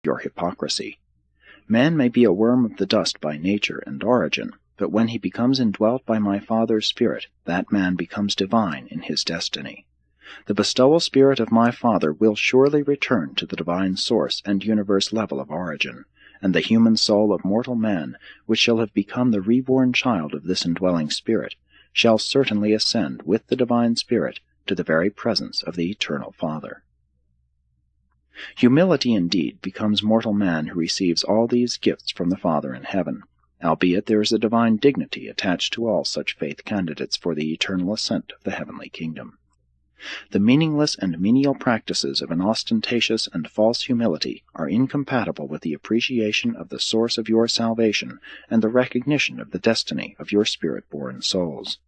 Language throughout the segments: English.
your hypocrisy. Man may be a worm of the dust by nature and origin, but when he becomes indwelt by my Father's Spirit, that man becomes divine in his destiny. The bestowal spirit of my Father will surely return to the divine source and universe level of origin, and the human soul of mortal man, which shall have become the reborn child of this indwelling Spirit, shall certainly ascend with the divine Spirit to the very presence of the eternal Father. Humility indeed becomes mortal man who receives all these gifts from the Father in heaven, albeit there is a divine dignity attached to all such faith candidates for the eternal ascent of the heavenly kingdom. The meaningless and menial practices of an ostentatious and false humility are incompatible with the appreciation of the source of your salvation and the recognition of the destiny of your spirit-born souls.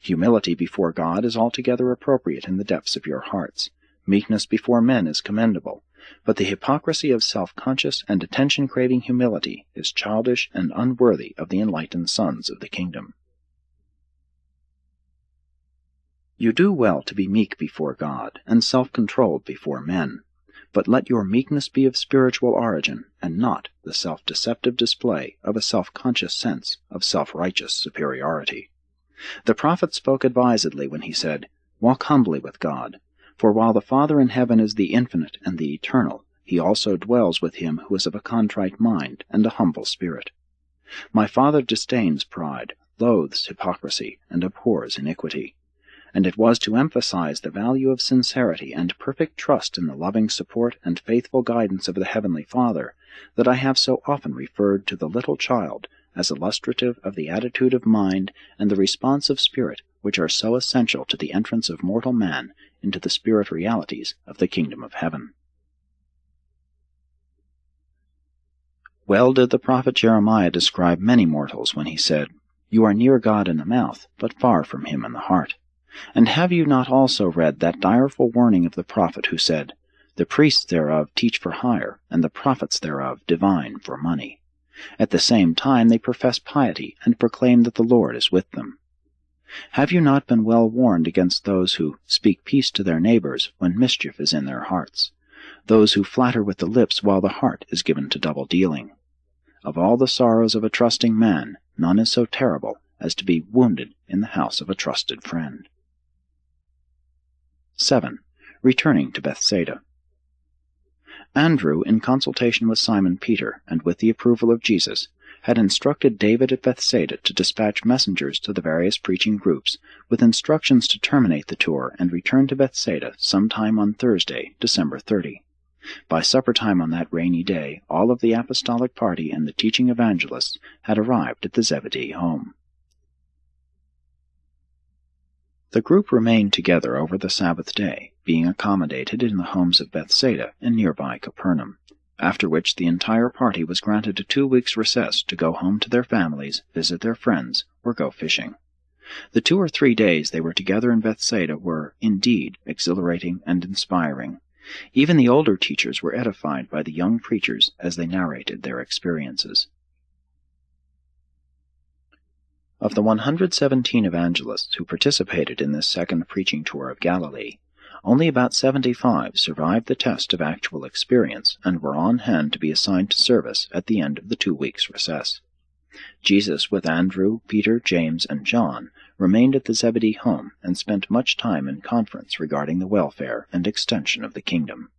Humility before God is altogether appropriate in the depths of your hearts. Meekness before men is commendable, but the hypocrisy of self-conscious and attention-craving humility is childish and unworthy of the enlightened sons of the kingdom. You do well to be meek before God, and self-controlled before men, but let your meekness be of spiritual origin, and not the self-deceptive display of a self-conscious sense of self-righteous superiority. The prophet spoke advisedly when he said, "Walk humbly with God, for while the Father in heaven is the infinite and the eternal, he also dwells with him who is of a contrite mind and a humble spirit. My Father disdains pride, loathes hypocrisy, and abhors iniquity." And it was to emphasize the value of sincerity and perfect trust in the loving support and faithful guidance of the Heavenly Father that I have so often referred to the little child as illustrative of the attitude of mind and the responsive spirit which are so essential to the entrance of mortal man into the spirit realities of the kingdom of heaven. Well did the prophet Jeremiah describe many mortals when he said, "You are near God in the mouth, but far from him in the heart." And have you not also read that direful warning of the prophet who said, "The priests thereof teach for hire, and the prophets thereof divine for money"? At the same time they profess piety and proclaim that the Lord is with them. Have you not been well warned against those who speak peace to their neighbors when mischief is in their hearts, those who flatter with the lips while the heart is given to double dealing? Of all the sorrows of a trusting man, none is so terrible as to be wounded in the house of a trusted friend. 7. Returning to Bethsaida. Andrew, in consultation with Simon Peter, and with the approval of Jesus, had instructed David at Bethsaida to dispatch messengers to the various preaching groups, with instructions to terminate the tour and return to Bethsaida sometime on Thursday, December 30. By supper time on that rainy day, all of the apostolic party and the teaching evangelists had arrived at the Zebedee home. The group remained together over the Sabbath day, being accommodated in the homes of Bethsaida and nearby Capernaum, after which the entire party was granted a 2 weeks' recess to go home to their families, visit their friends, or go fishing. The 2 or 3 days they were together in Bethsaida were, indeed, exhilarating and inspiring. Even the older teachers were edified by the young preachers as they narrated their experiences. Of the 117 evangelists who participated in this second preaching tour of Galilee, only about 75 survived the test of actual experience and were on hand to be assigned to service at the end of the 2 weeks' recess. Jesus, with Andrew, Peter, James, and John, remained at the Zebedee home and spent much time in conference regarding the welfare and extension of the kingdom.